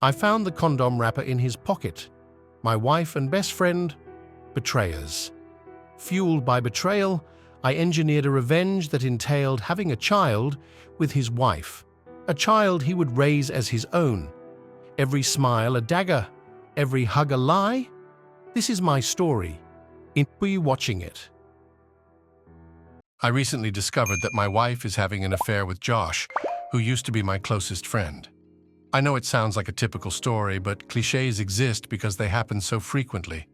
I found the condom wrapper in his pocket. My wife and best friend, betrayers. Fueled by betrayal, I engineered a revenge that entailed having a child with his wife, a child he would raise as his own. Every smile a dagger, every hug a lie. This is my story. Were you watching it? I recently discovered that my wife is having an affair with Josh, who used to be my closest friend. I know it sounds like a typical story, but cliches exist because they happen so frequently.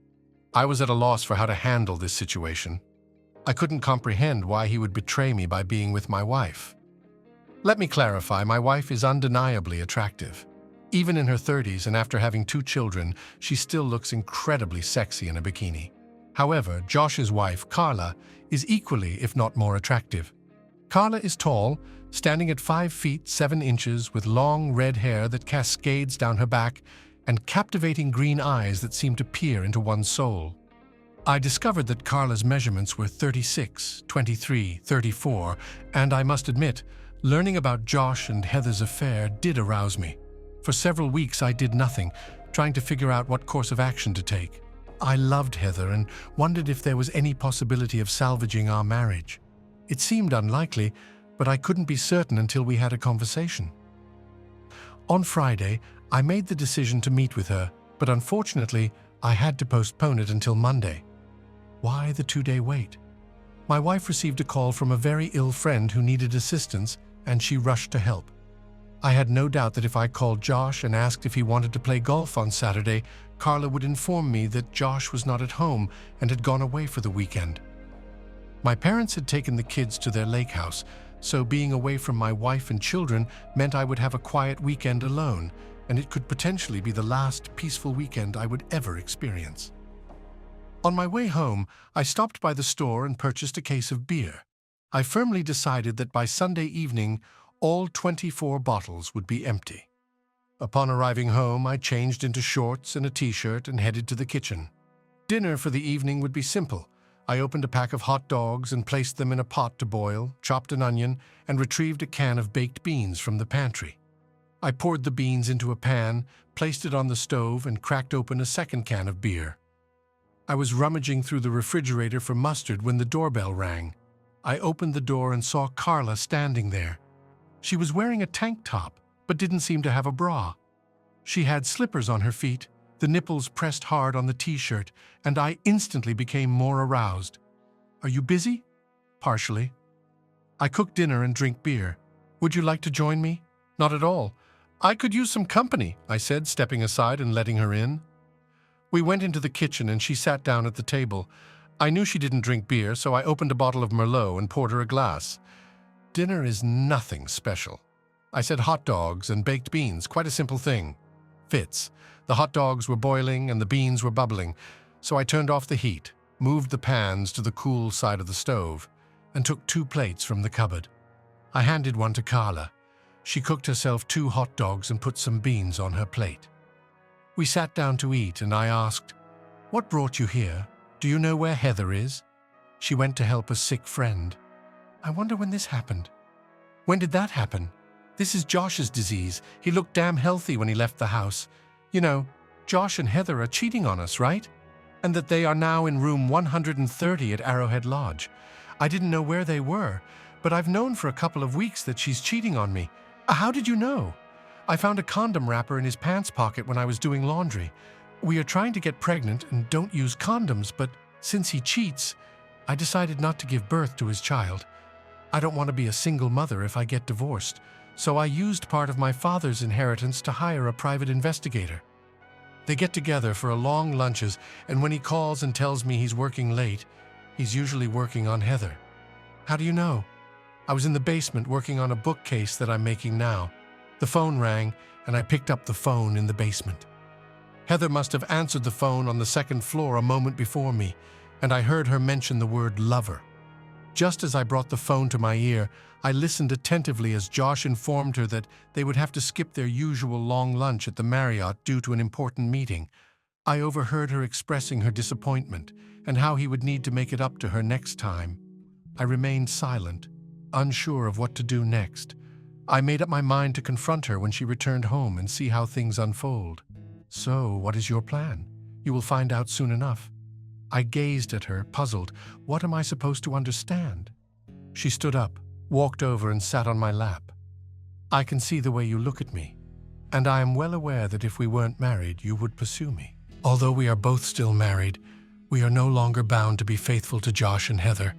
I was at a loss for how to handle this situation. I couldn't comprehend why he would betray me by being with my wife. Let me clarify, my wife is undeniably attractive. Even in her 30s and after having 2 children, she still looks incredibly sexy in a bikini. However, Josh's wife, Carla, is equally, if not more attractive. Carla is tall, standing at 5 feet 7 inches with long red hair that cascades down her back and captivating green eyes that seem to peer into one's soul. I discovered that Carla's measurements were 36, 23, 34, and I must admit, learning about Josh and Heather's affair did arouse me. For several weeks I did nothing, trying to figure out what course of action to take. I loved Heather and wondered if there was any possibility of salvaging our marriage. It seemed unlikely, but I couldn't be certain until we had a conversation. On Friday, I made the decision to meet with her, but unfortunately, I had to postpone it until Monday. Why the 2-day wait? My wife received a call from a very ill friend who needed assistance, and she rushed to help. I had no doubt that if I called Josh and asked if he wanted to play golf on Saturday, Carla would inform me that Josh was not at home and had gone away for the weekend. My parents had taken the kids to their lake house, so being away from my wife and children meant I would have a quiet weekend alone, and it could potentially be the last peaceful weekend I would ever experience. On my way home, I stopped by the store and purchased a case of beer. I firmly decided that by Sunday evening, all 24 bottles would be empty. Upon arriving home, I changed into shorts and a t-shirt and headed to the kitchen. Dinner for the evening would be simple. I opened a pack of hot dogs and placed them in a pot to boil, chopped an onion, and retrieved a can of baked beans from the pantry. I poured the beans into a pan, placed it on the stove, and cracked open a second can of beer. I was rummaging through the refrigerator for mustard when the doorbell rang. I opened the door and saw Carla standing there. She was wearing a tank top, but didn't seem to have a bra. She had slippers on her feet, the nipples pressed hard on the t-shirt, and I instantly became more aroused. "Are you busy?" "Partially." "I cook dinner and drink beer. Would you like to join me?" "Not at all. I could use some company," I said, stepping aside and letting her in. We went into the kitchen and she sat down at the table. I knew she didn't drink beer, so I opened a bottle of Merlot and poured her a glass. "Dinner is nothing special." I said hot dogs and baked beans, quite a simple thing. Fits. The hot dogs were boiling and the beans were bubbling, so I turned off the heat, moved the pans to the cool side of the stove, and took 2 plates from the cupboard. I handed one to Carla. She cooked herself 2 hot dogs and put some beans on her plate. We sat down to eat and I asked, "What brought you here? Do you know where Heather is?" "She went to help a sick friend." "I wonder when this happened." "When did that happen?" "This is Josh's disease. He looked damn healthy when he left the house. You know, Josh and Heather are cheating on us, right? And that they are now in room 130 at Arrowhead Lodge. I didn't know where they were, but I've known for a couple of weeks that she's cheating on me." "How did you know?" "I found a condom wrapper in his pants pocket when I was doing laundry. We are trying to get pregnant and don't use condoms, but since he cheats, I decided not to give birth to his child. I don't want to be a single mother if I get divorced, so I used part of my father's inheritance to hire a private investigator. They get together for long lunches, and when he calls and tells me he's working late, he's usually working on Heather." "How do you know?" "I was in the basement working on a bookcase that I'm making now. The phone rang, and I picked up the phone in the basement. Heather must have answered the phone on the 2nd floor a moment before me, and I heard her mention the word lover. Just as I brought the phone to my ear, I listened attentively as Josh informed her that they would have to skip their usual long lunch at the Marriott due to an important meeting. I overheard her expressing her disappointment and how he would need to make it up to her next time. I remained silent, unsure of what to do next. I made up my mind to confront her when she returned home and see how things unfold. So, what is your plan? You will find out soon enough. I gazed at her, puzzled. What am I supposed to understand? She stood up, walked over and sat on my lap. I can see the way you look at me, and I am well aware that if we weren't married, you would pursue me. Although we are both still married, we are no longer bound to be faithful to Josh and Heather.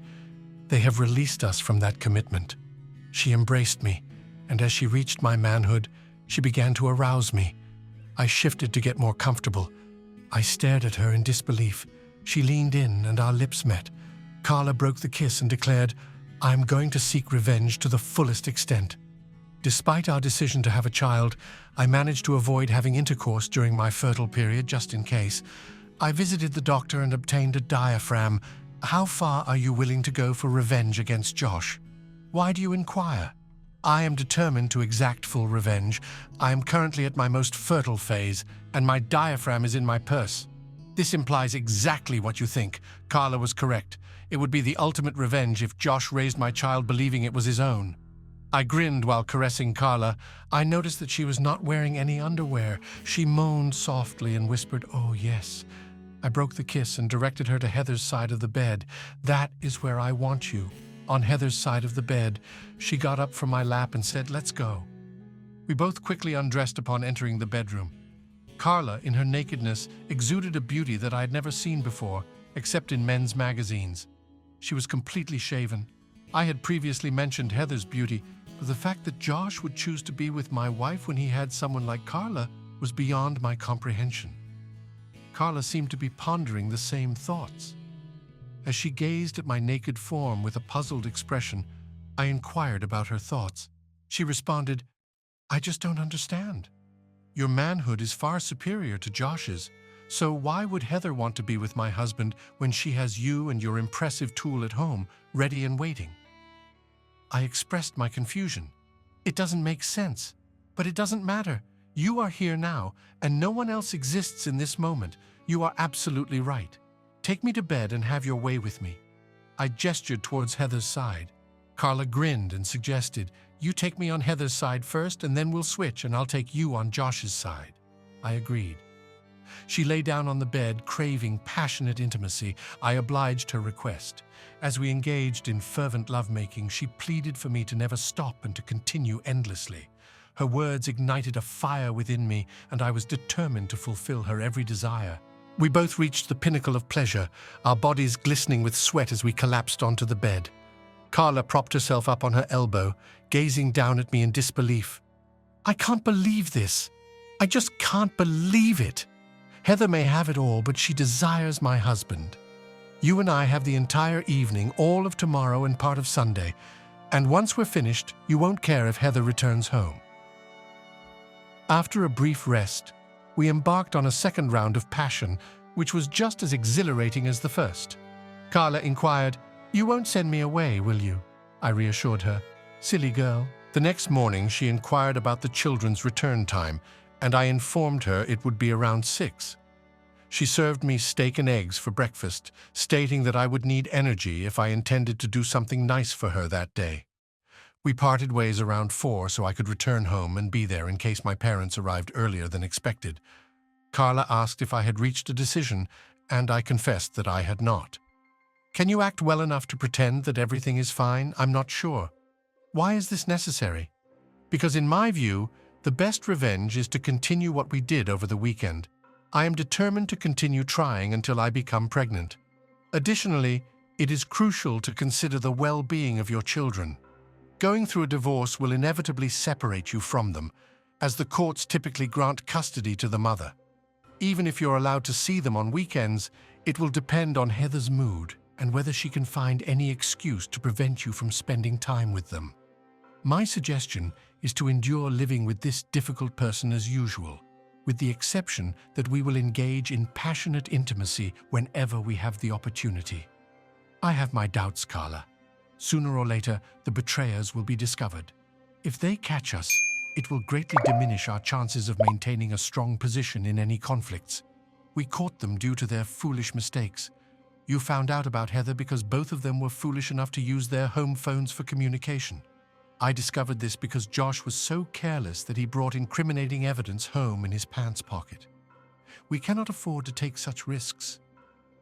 They have released us from that commitment. She embraced me, and as she reached my manhood, she began to arouse me. I shifted to get more comfortable. I stared at her in disbelief. She leaned in and our lips met. Carla broke the kiss and declared, "I am going to seek revenge to the fullest extent." Despite our decision to have a child, I managed to avoid having intercourse during my fertile period just in case. I visited the doctor and obtained a diaphragm. How far are you willing to go for revenge against Josh? Why do you inquire? I am determined to exact full revenge. I am currently at my most fertile phase, and my diaphragm is in my purse. This implies exactly what you think. Carla was correct. It would be the ultimate revenge if Josh raised my child believing it was his own. I grinned while caressing Carla. I noticed that she was not wearing any underwear. She moaned softly and whispered, "Oh, yes." I broke the kiss and directed her to Heather's side of the bed. "That is where I want you, on Heather's side of the bed." She got up from my lap and said, "Let's go." We both quickly undressed upon entering the bedroom. Carla, in her nakedness, exuded a beauty that I had never seen before, except in men's magazines. She was completely shaven. I had previously mentioned Heather's beauty, but the fact that Josh would choose to be with my wife when he had someone like Carla was beyond my comprehension. Carla seemed to be pondering the same thoughts. As she gazed at my naked form with a puzzled expression, I inquired about her thoughts. She responded, "I just don't understand. Your manhood is far superior to Josh's, so why would Heather want to be with my husband when she has you and your impressive tool at home, ready and waiting?" I expressed my confusion. "It doesn't make sense, but it doesn't matter. You are here now, and no one else exists in this moment. You are absolutely right. Take me to bed and have your way with me." I gestured towards Heather's side. Carla grinned and suggested, "You take me on Heather's side first, and then we'll switch, and I'll take you on Josh's side." I agreed. She lay down on the bed, craving passionate intimacy. I obliged her request. As we engaged in fervent lovemaking, she pleaded for me to never stop and to continue endlessly. Her words ignited a fire within me, and I was determined to fulfill her every desire. We both reached the pinnacle of pleasure, our bodies glistening with sweat as we collapsed onto the bed. Carla propped herself up on her elbow, gazing down at me in disbelief. "I can't believe this. I just can't believe it. Heather may have it all, but she desires my husband. You and I have the entire evening, all of tomorrow and part of Sunday, and once we're finished, you won't care if Heather returns home." After a brief rest, we embarked on a second round of passion, which was just as exhilarating as the first. Carla inquired, "You won't send me away, will you?" I reassured her. "Silly girl." The next morning, she inquired about the children's return time, and I informed her it would be around 6. She served me steak and eggs for breakfast, stating that I would need energy if I intended to do something nice for her that day. We parted ways around 4 so I could return home and be there in case my parents arrived earlier than expected. Carla asked if I had reached a decision, and I confessed that I had not. "Can you act well enough to pretend that everything is fine? I'm not sure." "Why is this necessary?" "Because in my view, the best revenge is to continue what we did over the weekend. I am determined to continue trying until I become pregnant. Additionally, it is crucial to consider the well-being of your children. Going through a divorce will inevitably separate you from them, as the courts typically grant custody to the mother. Even if you're allowed to see them on weekends, it will depend on Heather's mood and whether she can find any excuse to prevent you from spending time with them. My suggestion is to endure living with this difficult person as usual, with the exception that we will engage in passionate intimacy whenever we have the opportunity. I have my doubts, Carla. Sooner or later, the betrayers will be discovered. If they catch us, it will greatly diminish our chances of maintaining a strong position in any conflicts. We caught them due to their foolish mistakes. You found out about Heather because both of them were foolish enough to use their home phones for communication. I discovered this because Josh was so careless that he brought incriminating evidence home in his pants pocket. We cannot afford to take such risks.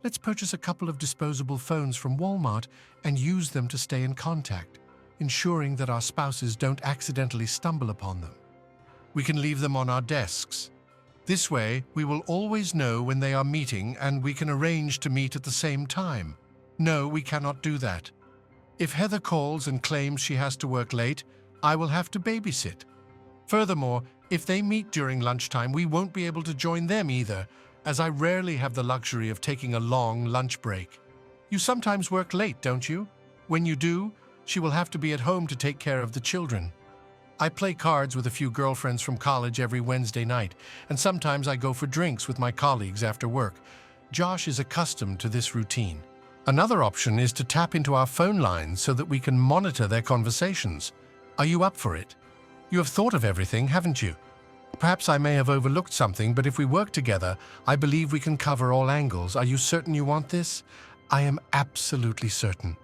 Let's purchase a couple of disposable phones from Walmart and use them to stay in contact, ensuring that our spouses don't accidentally stumble upon them. We can leave them on our desks. This way, we will always know when they are meeting and we can arrange to meet at the same time. No, we cannot do that. If Heather calls and claims she has to work late, I will have to babysit. Furthermore, if they meet during lunchtime, we won't be able to join them either, as I rarely have the luxury of taking a long lunch break. You sometimes work late, don't you? When you do, she will have to be at home to take care of the children. I play cards with a few girlfriends from college every Wednesday night, and sometimes I go for drinks with my colleagues after work. Josh is accustomed to this routine. Another option is to tap into our phone lines so that we can monitor their conversations. Are you up for it? You have thought of everything, haven't you? Perhaps I may have overlooked something, but if we work together, I believe we can cover all angles. Are you certain you want this? I am absolutely certain.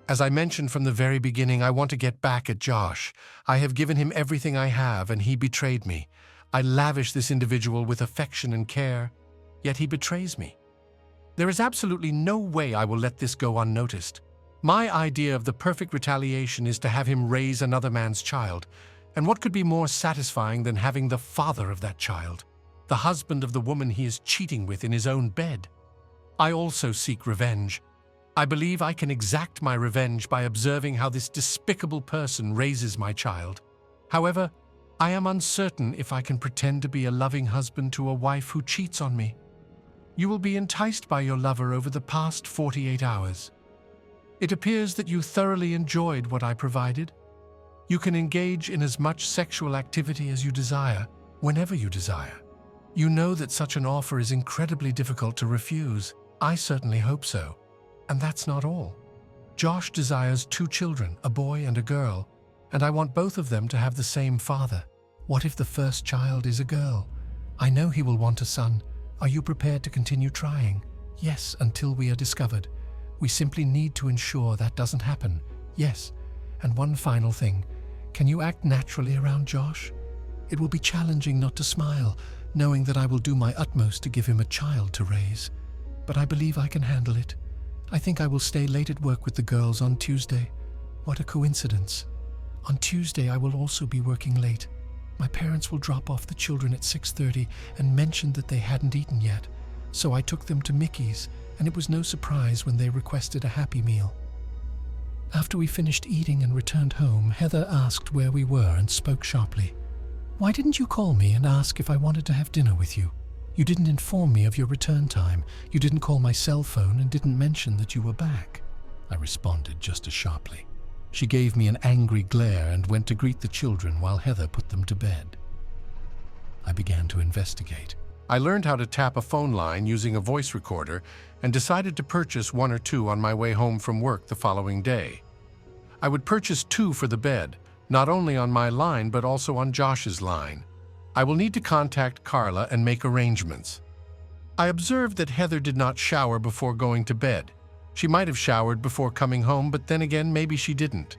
As I mentioned from the very beginning, I want to get back at Josh. I have given him everything I have, and he betrayed me. I lavish this individual with affection and care, yet he betrays me. There is absolutely no way I will let this go unnoticed. My idea of the perfect retaliation is to have him raise another man's child. And what could be more satisfying than having the father of that child, the husband of the woman he is cheating with in his own bed? I also seek revenge. I believe I can exact my revenge by observing how this despicable person raises my child. However, I am uncertain if I can pretend to be a loving husband to a wife who cheats on me. You will be enticed by your lover over the past 48 hours. It appears that you thoroughly enjoyed what I provided. You can engage in as much sexual activity as you desire, whenever you desire. You know that such an offer is incredibly difficult to refuse. I certainly hope so. And that's not all. Josh desires 2 children, a boy and a girl, and I want both of them to have the same father. What if the first child is a girl? I know he will want a son. Are you prepared to continue trying? Yes, until we are discovered. We simply need to ensure that doesn't happen. Yes. And one final thing. Can you act naturally around Josh? It will be challenging not to smile, knowing that I will do my utmost to give him a child to raise. But I believe I can handle it. I think I will stay late at work with the girls on Tuesday. What a coincidence. On Tuesday, I will also be working late. My parents will drop off the children at 6:30 and mentioned that they hadn't eaten yet. So I took them to Mickey's, and it was no surprise when they requested a Happy Meal. After we finished eating and returned home, Heather asked where we were and spoke sharply. "Why didn't you call me and ask if I wanted to have dinner with you? You didn't inform me of your return time. You didn't call my cell phone and didn't mention that you were back." I responded just as sharply. She gave me an angry glare and went to greet the children while Heather put them to bed. I began to investigate. I learned how to tap a phone line using a voice recorder and decided to purchase 1 or 2 on my way home from work the following day. I would purchase 2 for the bed, not only on my line but also on Josh's line. I will need to contact Carla and make arrangements. I observed that Heather did not shower before going to bed. She might have showered before coming home, but then again, maybe she didn't.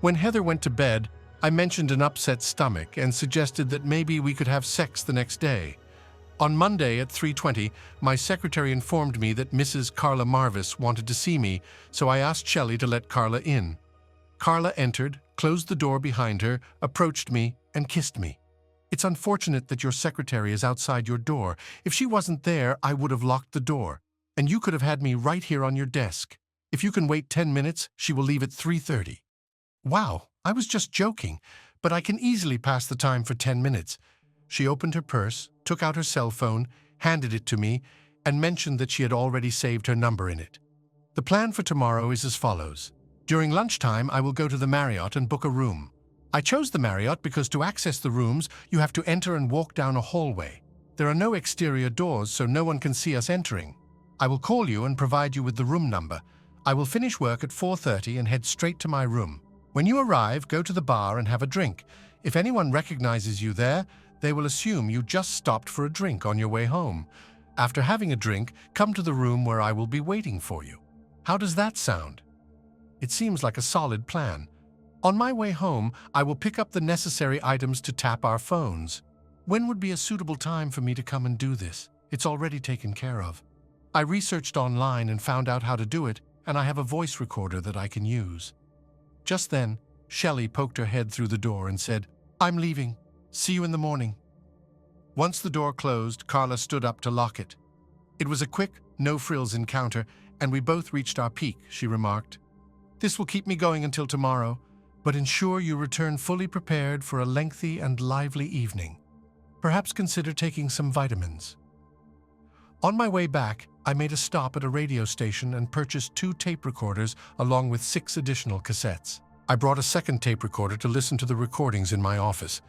When Heather went to bed, I mentioned an upset stomach and suggested that maybe we could have sex the next day. On Monday at 3:20, my secretary informed me that Mrs. Carla Marvis wanted to see me, so I asked Shelley to let Carla in. Carla entered, closed the door behind her, approached me, and kissed me. "It's unfortunate that your secretary is outside your door. If she wasn't there, I would have locked the door, and you could have had me right here on your desk. If you can wait 10 minutes, she will leave at 3:30. Wow, I was just joking, but I can easily pass the time for 10 minutes. She opened her purse, took out her cell phone, handed it to me, and mentioned that she had already saved her number in it. The plan for tomorrow is as follows. During lunchtime, I will go to the Marriott and book a room. I chose the Marriott because to access the rooms, you have to enter and walk down a hallway. There are no exterior doors, so no one can see us entering. I will call you and provide you with the room number. I will finish work at 4:30 and head straight to my room. When you arrive, go to the bar and have a drink. If anyone recognizes you there, they will assume you just stopped for a drink on your way home. After having a drink, come to the room where I will be waiting for you. How does that sound? It seems like a solid plan. On my way home, I will pick up the necessary items to tap our phones. When would be a suitable time for me to come and do this? It's already taken care of. I researched online and found out how to do it, and I have a voice recorder that I can use. Just then, Shelley poked her head through the door and said, "I'm leaving. See you in the morning." Once the door closed, Carla stood up to lock it. "It was a quick, no-frills encounter, and we both reached our peak," she remarked. "This will keep me going until tomorrow, but ensure you return fully prepared for a lengthy and lively evening. Perhaps consider taking some vitamins." On my way back, I made a stop at a radio station and purchased 2 tape recorders along with 6 additional cassettes. I brought a second tape recorder to listen to the recordings in my office.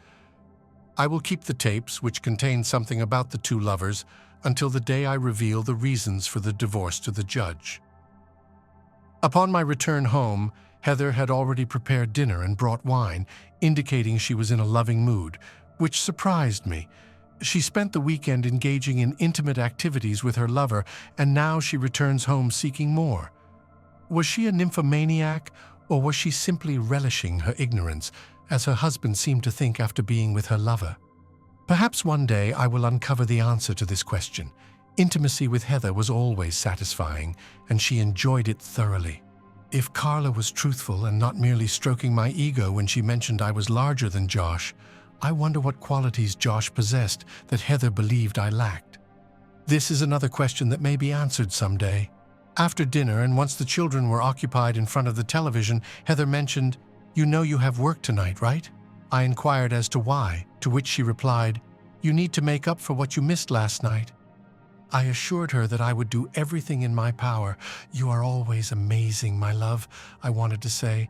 I will keep the tapes, which contain something about the 2 lovers, until the day I reveal the reasons for the divorce to the judge. Upon my return home, Heather had already prepared dinner and brought wine, indicating she was in a loving mood, which surprised me. She spent the weekend engaging in intimate activities with her lover, and now she returns home seeking more. Was she a nymphomaniac, or was she simply relishing her ignorance, as her husband seemed to think after being with her lover? Perhaps one day I will uncover the answer to this question. Intimacy with Heather was always satisfying, and she enjoyed it thoroughly. If Carla was truthful and not merely stroking my ego when she mentioned I was larger than Josh, I wonder what qualities Josh possessed that Heather believed I lacked. This is another question that may be answered someday. After dinner, and once the children were occupied in front of the television, Heather mentioned, "You know you have work tonight, right?" I inquired as to why, to which she replied, "You need to make up for what you missed last night." I assured her that I would do everything in my power. "You are always amazing, my love," I wanted to say.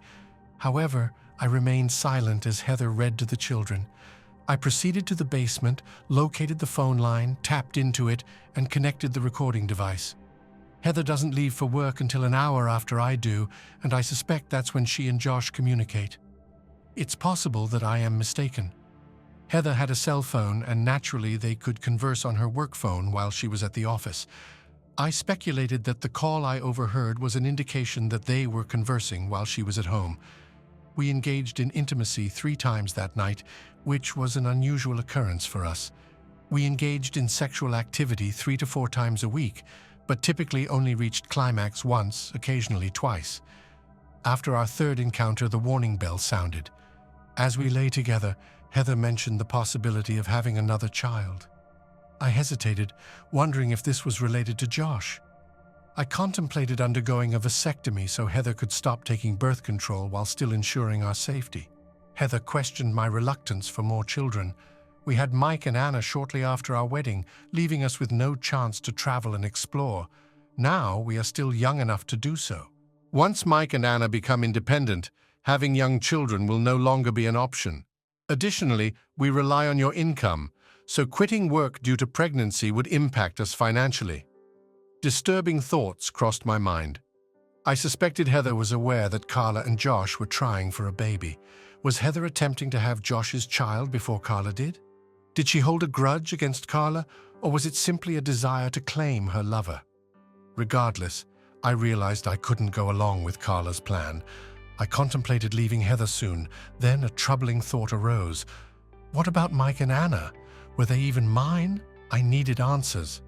However, I remained silent as Heather read to the children. I proceeded to the basement, located the phone line, tapped into it, and connected the recording device. Heather doesn't leave for work until an hour after I do, and I suspect that's when she and Josh communicate. It's possible that I am mistaken. Heather had a cell phone, and naturally they could converse on her work phone while she was at the office. I speculated that the call I overheard was an indication that they were conversing while she was at home. We engaged in intimacy 3 times that night, which was an unusual occurrence for us. We engaged in sexual activity 3 to 4 times a week, but typically only reached climax once, occasionally twice. After our 3rd encounter, the warning bell sounded. As we lay together, Heather mentioned the possibility of having another child. I hesitated, wondering if this was related to Josh. I contemplated undergoing a vasectomy so Heather could stop taking birth control while still ensuring our safety. Heather questioned my reluctance for more children. We had Mike and Anna shortly after our wedding, leaving us with no chance to travel and explore. Now we are still young enough to do so. Once Mike and Anna become independent, having young children will no longer be an option. Additionally, we rely on your income, so quitting work due to pregnancy would impact us financially. Disturbing thoughts crossed my mind. I suspected Heather was aware that Carla and Josh were trying for a baby. Was Heather attempting to have Josh's child before Carla did? Did she hold a grudge against Carla, or was it simply a desire to claim her lover? Regardless, I realized I couldn't go along with Carla's plan. I contemplated leaving Heather soon. Then a troubling thought arose. What about Mike and Anna? Were they even mine? I needed answers.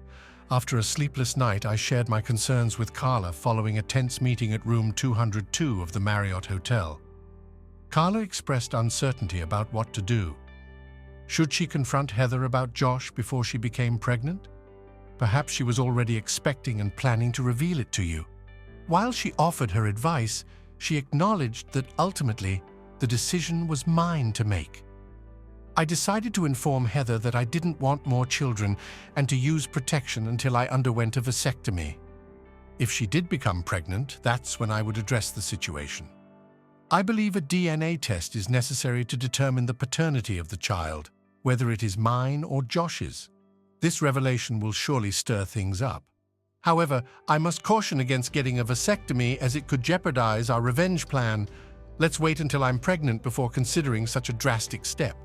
After a sleepless night, I shared my concerns with Carla following a tense meeting at room 202 of the Marriott Hotel. Carla expressed uncertainty about what to do. Should she confront Heather about Josh before she became pregnant? Perhaps she was already expecting and planning to reveal it to you. While she offered her advice, she acknowledged that ultimately, the decision was mine to make. I decided to inform Heather that I didn't want more children and to use protection until I underwent a vasectomy. If she did become pregnant, that's when I would address the situation. I believe a DNA test is necessary to determine the paternity of the child, whether it is mine or Josh's. This revelation will surely stir things up. However, I must caution against getting a vasectomy as it could jeopardize our revenge plan. Let's wait until I'm pregnant before considering such a drastic step.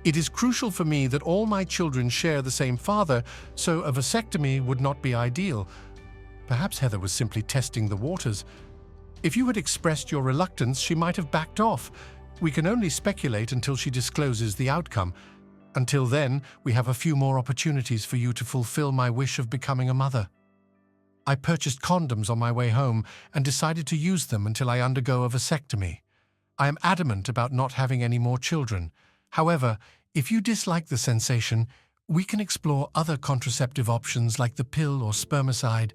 It is crucial for me that all my children share the same father, so a vasectomy would not be ideal. Perhaps Heather was simply testing the waters. If you had expressed your reluctance, she might have backed off. We can only speculate until she discloses the outcome. Until then, we have a few more opportunities for you to fulfill my wish of becoming a mother. I purchased condoms on my way home and decided to use them until I undergo a vasectomy. I am adamant about not having any more children. However, if you dislike the sensation, we can explore other contraceptive options like the pill or spermicide.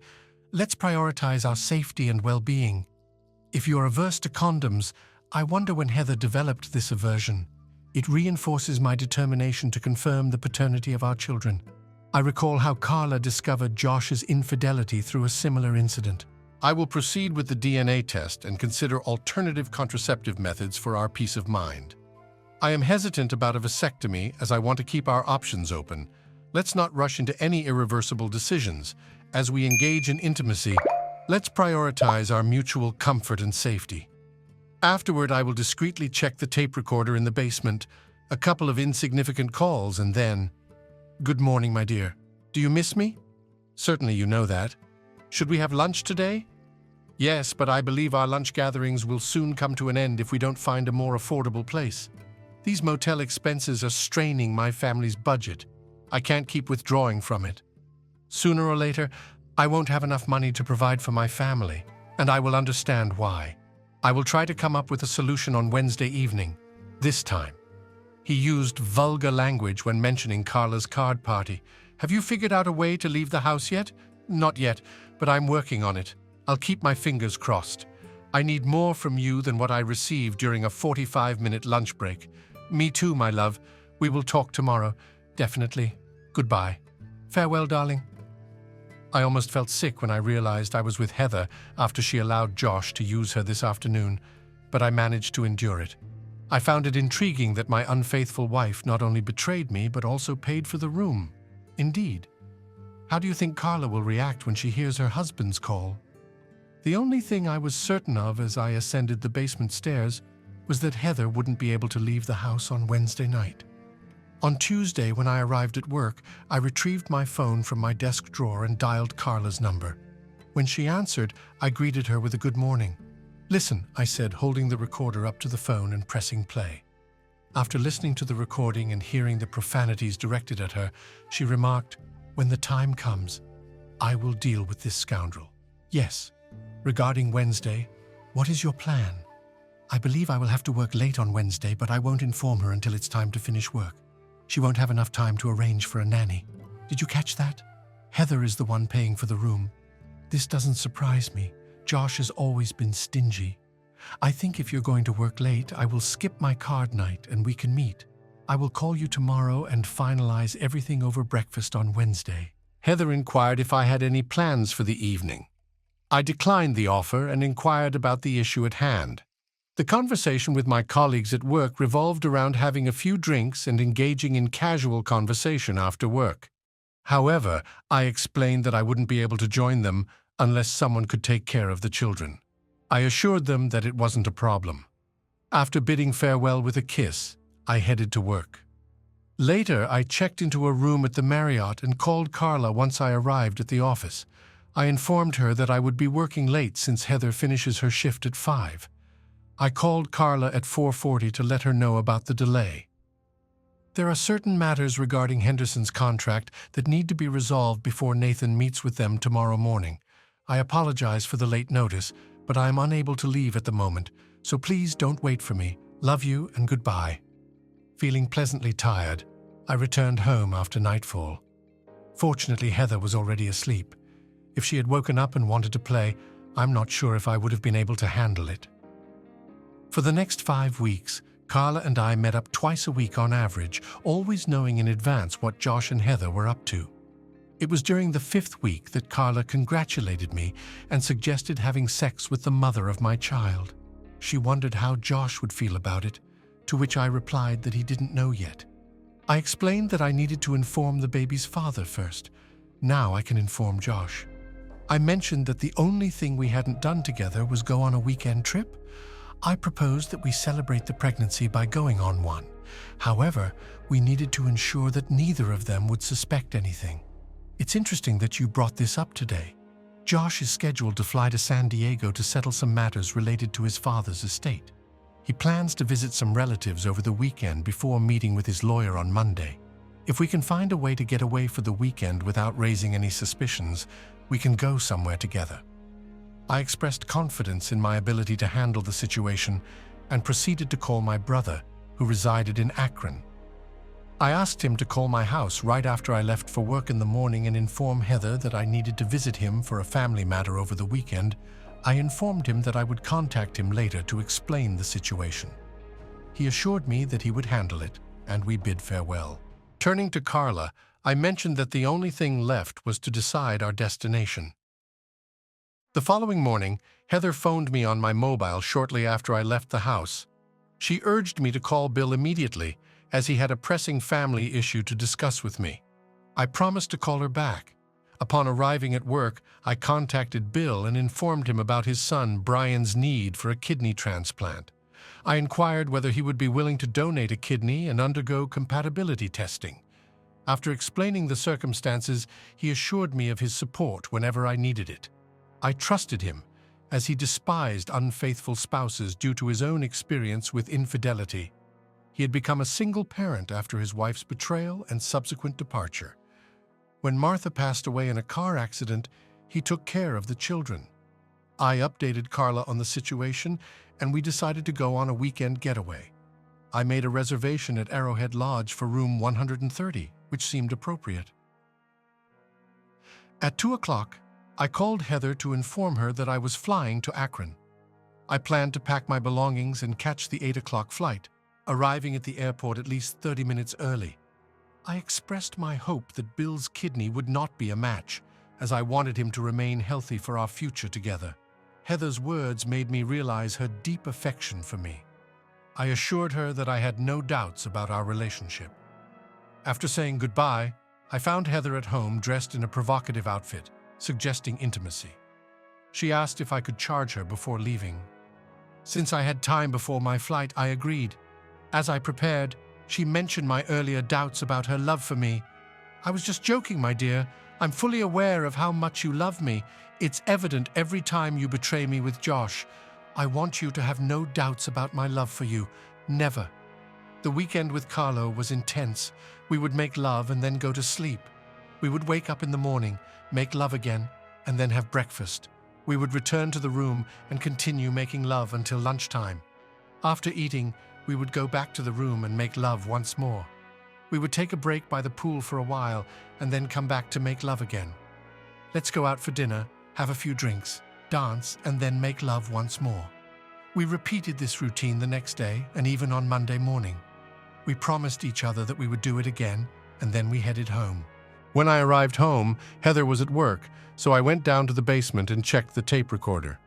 Let's prioritize our safety and well-being. If you're averse to condoms, I wonder when Heather developed this aversion. It reinforces my determination to confirm the paternity of our children. I recall how Carla discovered Josh's infidelity through a similar incident. I will proceed with the DNA test and consider alternative contraceptive methods for our peace of mind. I am hesitant about a vasectomy as I want to keep our options open. Let's not rush into any irreversible decisions. As we engage in intimacy, let's prioritize our mutual comfort and safety. Afterward, I will discreetly check the tape recorder in the basement, a couple of insignificant calls, and then... Good morning, my dear. Do you miss me? Certainly you know that. Should we have lunch today? Yes, but I believe our lunch gatherings will soon come to an end if we don't find a more affordable place. These motel expenses are straining my family's budget. I can't keep withdrawing from it. Sooner or later, I won't have enough money to provide for my family, and I will understand why. I will try to come up with a solution on Wednesday evening, this time. He used vulgar language when mentioning Carla's card party. Have you figured out a way to leave the house yet? Not yet, but I'm working on it. I'll keep my fingers crossed. I need more from you than what I received during a 45-minute lunch break. Me too, my love. We will talk tomorrow. Definitely. Goodbye. Farewell, darling. I almost felt sick when I realized I was with Heather after she allowed Josh to use her this afternoon, but I managed to endure it. I found it intriguing that my unfaithful wife not only betrayed me, but also paid for the room. Indeed. How do you think Carla will react when she hears her husband's call? The only thing I was certain of as I ascended the basement stairs was that Heather wouldn't be able to leave the house on Wednesday night. On Tuesday, when I arrived at work, I retrieved my phone from my desk drawer and dialed Carla's number. When she answered, I greeted her with a good morning. Listen, I said, holding the recorder up to the phone and pressing play. After listening to the recording and hearing the profanities directed at her, she remarked, when the time comes, I will deal with this scoundrel. Yes. Regarding Wednesday, what is your plan? I believe I will have to work late on Wednesday, but I won't inform her until it's time to finish work. She won't have enough time to arrange for a nanny. Did you catch that? Heather is the one paying for the room. This doesn't surprise me. Josh has always been stingy. I think if you're going to work late, I will skip my card night and we can meet. I will call you tomorrow and finalize everything over breakfast on Wednesday. Heather inquired if I had any plans for the evening. I declined the offer and inquired about the issue at hand. The conversation with my colleagues at work revolved around having a few drinks and engaging in casual conversation after work. However, I explained that I wouldn't be able to join them unless someone could take care of the children. I assured them that it wasn't a problem. After bidding farewell with a kiss, I headed to work. Later, I checked into a room at the Marriott and called Carla once I arrived at the office. I informed her that I would be working late since Heather finishes her shift at 5. I called Carla at 4:40 to let her know about the delay. There are certain matters regarding Henderson's contract that need to be resolved before Nathan meets with them tomorrow morning. I apologize for the late notice, but I am unable to leave at the moment, so please don't wait for me. Love you and goodbye. Feeling pleasantly tired, I returned home after nightfall. Fortunately, Heather was already asleep. If she had woken up and wanted to play, I'm not sure if I would have been able to handle it. For the next 5 weeks, Carla and I met up twice a week on average, always knowing in advance what Josh and Heather were up to. It was during the 5th week that Carla congratulated me and suggested having sex with the mother of my child. She wondered how Josh would feel about it, to which I replied that he didn't know yet. I explained that I needed to inform the baby's father first. Now I can inform Josh. I mentioned that the only thing we hadn't done together was go on a weekend trip. I proposed that we celebrate the pregnancy by going on one. However, we needed to ensure that neither of them would suspect anything. It's interesting that you brought this up today. Josh is scheduled to fly to San Diego to settle some matters related to his father's estate. He plans to visit some relatives over the weekend before meeting with his lawyer on Monday. If we can find a way to get away for the weekend without raising any suspicions, we can go somewhere together. I expressed confidence in my ability to handle the situation and proceeded to call my brother, who resided in Akron. I asked him to call my house right after I left for work in the morning and inform Heather that I needed to visit him for a family matter over the weekend. I informed him that I would contact him later to explain the situation. He assured me that he would handle it, and we bid farewell. Turning to Carla, I mentioned that the only thing left was to decide our destination. The following morning, Heather phoned me on my mobile shortly after I left the house. She urged me to call Bill immediately, as he had a pressing family issue to discuss with me. I promised to call her back. Upon arriving at work, I contacted Bill and informed him about his son Brian's need for a kidney transplant. I inquired whether he would be willing to donate a kidney and undergo compatibility testing. After explaining the circumstances, he assured me of his support whenever I needed it. I trusted him, as he despised unfaithful spouses due to his own experience with infidelity. He had become a single parent after his wife's betrayal and subsequent departure. When Martha passed away in a car accident, he took care of the children. I updated Carla on the situation, and we decided to go on a weekend getaway. I made a reservation at Arrowhead Lodge for room 130, which seemed appropriate. At 2 o'clock, I called Heather to inform her that I was flying to Akron. I planned to pack my belongings and catch the 8 o'clock flight, arriving at the airport at least 30 minutes early. I expressed my hope that Bill's kidney would not be a match, as I wanted him to remain healthy for our future together. Heather's words made me realize her deep affection for me. I assured her that I had no doubts about our relationship. After saying goodbye, I found Heather at home dressed in a provocative outfit, suggesting intimacy. She asked if I could charge her before leaving. Since I had time before my flight, I agreed. As I prepared, she mentioned my earlier doubts about her love for me. I was just joking, my dear. I'm fully aware of how much you love me. It's evident every time you betray me with Josh. I want you to have no doubts about my love for you. Never. The weekend with Carlo was intense. We would make love and then go to sleep. We would wake up in the morning, make love again, and then have breakfast. We would return to the room and continue making love until lunchtime. After eating, we would go back to the room and make love once more. We would take a break by the pool for a while and then come back to make love again. Let's go out for dinner, have a few drinks, dance, and then make love once more. We repeated this routine the next day and even on Monday morning. We promised each other that we would do it again, and then we headed home. When I arrived home, Heather was at work, so I went down to the basement and checked the tape recorder.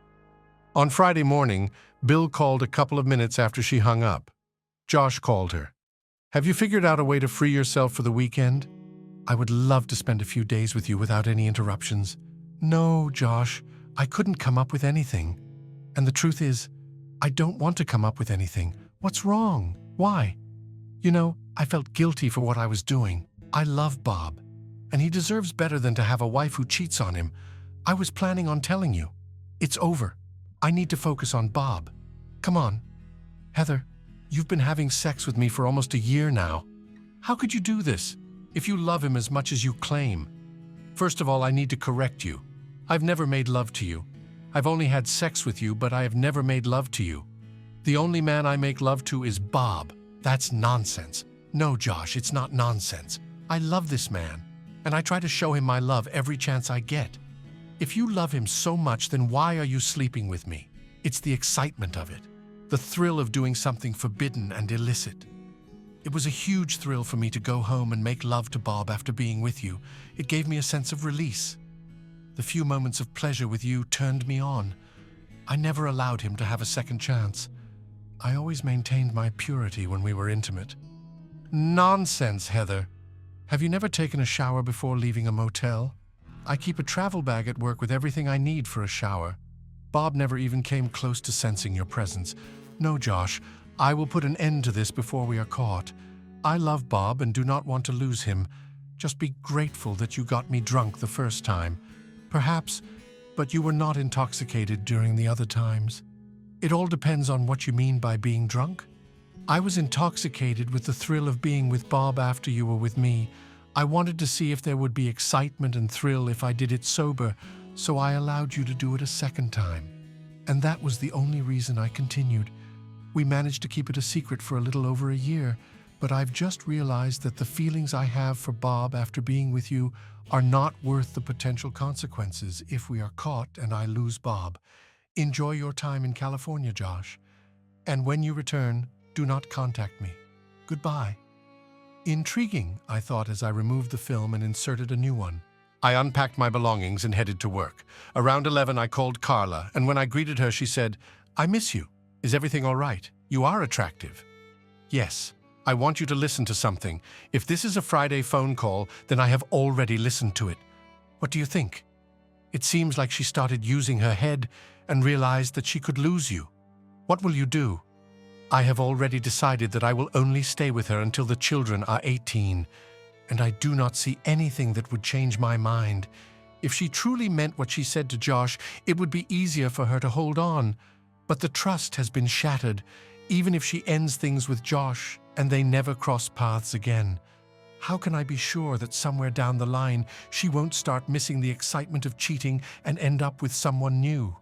On Friday morning, Bill called a couple of minutes after she hung up. Josh called her. "Have you figured out a way to free yourself for the weekend? I would love to spend a few days with you without any interruptions." "No, Josh, I couldn't come up with anything. And the truth is, I don't want to come up with anything. What's wrong? Why? You know, I felt guilty for what I was doing. I love Bob, and he deserves better than to have a wife who cheats on him. I was planning on telling you. It's over. I need to focus on Bob. Come on. Heather, you've been having sex with me for almost a year now. How could you do this, if you love him as much as you claim? First of all, I need to correct you. I've never made love to you. I've only had sex with you, but I have never made love to you. The only man I make love to is Bob. That's nonsense. No, Josh, it's not nonsense. I love this man, and I try to show him my love every chance I get. If you love him so much, then why are you sleeping with me? It's the excitement of it, the thrill of doing something forbidden and illicit. It was a huge thrill for me to go home and make love to Bob after being with you. It gave me a sense of release. The few moments of pleasure with you turned me on. I never allowed him to have a second chance. I always maintained my purity when we were intimate." "Nonsense, Heather. Have you never taken a shower before leaving a motel? I keep a travel bag at work with everything I need for a shower. Bob never even came close to sensing your presence. No, Josh, I will put an end to this before we are caught. I love Bob and do not want to lose him. Just be grateful that you got me drunk the first time. Perhaps, but you were not intoxicated during the other times." It all depends on what you mean by being drunk. I was intoxicated with the thrill of being with Bob after you were with me. I wanted to see if there would be excitement and thrill if I did it sober, so I allowed you to do it a second time. And that was the only reason I continued. We managed to keep it a secret for a little over a year, but I've just realized that the feelings I have for Bob after being with you are not worth the potential consequences if we are caught and I lose Bob. Enjoy your time in California, Josh. And when you return, do not contact me. Goodbye. Intriguing, I thought as I removed the film and inserted a new one. I unpacked my belongings and headed to work. Around 11, I called Carla, and when I greeted her, she said, "I miss you. Is everything all right? You are attractive." "Yes. I want you to listen to something. If this is a Friday phone call, then I have already listened to it. What do you think?" It seems like she started using her head and realized that she could lose you. What will you do? I have already decided that I will only stay with her until the children are 18, and I do not see anything that would change my mind. If she truly meant what she said to Josh, it would be easier for her to hold on. But the trust has been shattered, even if she ends things with Josh and they never cross paths again. How can I be sure that somewhere down the line she won't start missing the excitement of cheating and end up with someone new?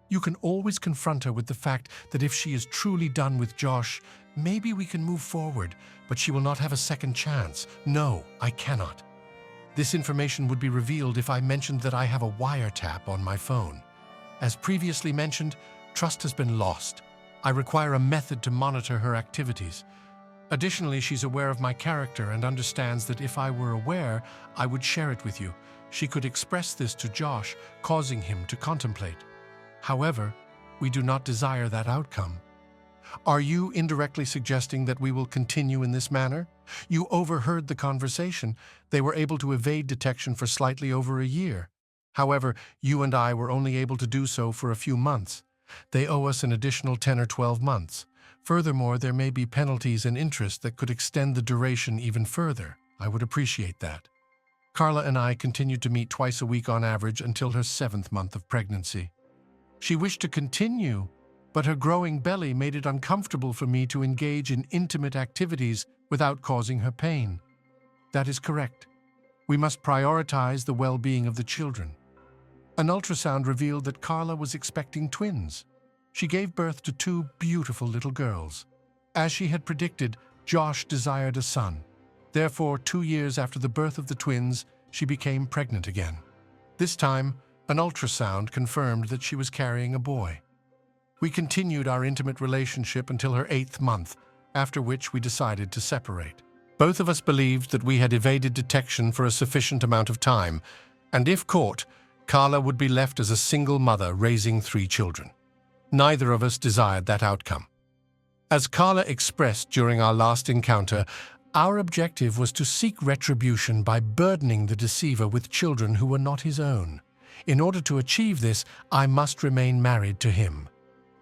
You can always confront her with the fact that if she is truly done with Josh, maybe we can move forward, but she will not have a second chance. No, I cannot. This information would be revealed if I mentioned that I have a wiretap on my phone. As previously mentioned, trust has been lost. I require a method to monitor her activities. Additionally, she's aware of my character and understands that if I were aware, I would share it with you. She could express this to Josh, causing him to contemplate. However, we do not desire that outcome. Are you indirectly suggesting that we will continue in this manner? You overheard the conversation. They were able to evade detection for slightly over a year. However, you and I were only able to do so for a few months. They owe us an additional 10 or 12 months. Furthermore, there may be penalties and interest that could extend the duration even further. I would appreciate that. Carla and I continued to meet twice a week on average until her 7th month of pregnancy. She wished to continue, but her growing belly made it uncomfortable for me to engage in intimate activities without causing her pain. That is correct. We must prioritize the well-being of the children. An ultrasound revealed that Carla was expecting twins. She gave birth to 2 beautiful little girls. As she had predicted, Josh desired a son. Therefore, 2 years after the birth of the twins, she became pregnant again. This time, an ultrasound confirmed that she was carrying a boy. We continued our intimate relationship until her 8th month, after which we decided to separate. Both of us believed that we had evaded detection for a sufficient amount of time, and if caught, Carla would be left as a single mother raising 3 children. Neither of us desired that outcome. As Carla expressed during our last encounter, our objective was to seek retribution by burdening the deceiver with children who were not his own. In order to achieve this, I must remain married to him.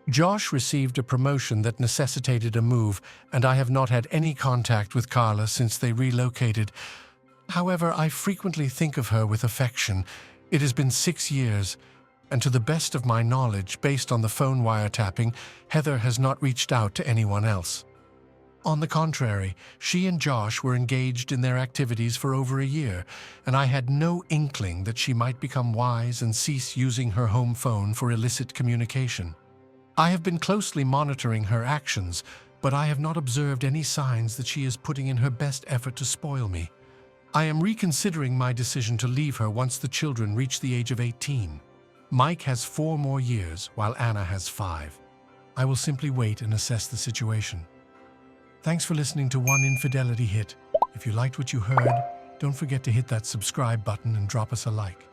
Josh received a promotion that necessitated a move, and I have not had any contact with Carla since they relocated. However, I frequently think of her with affection. It has been 6 years, and to the best of my knowledge, based on the phone wiretapping, Heather has not reached out to anyone else. On the contrary, she and Josh were engaged in their activities for over a year, and I had no inkling that she might become wise and cease using her home phone for illicit communication. I have been closely monitoring her actions, but I have not observed any signs that she is putting in her best effort to spoil me. I am reconsidering my decision to leave her once the children reach the age of 18. Mike has 4 more years, while Anna has 5. I will simply wait and assess the situation. Thanks for listening to One Infidelity Hit. If you liked what you heard, don't forget to hit that subscribe button and drop us a like.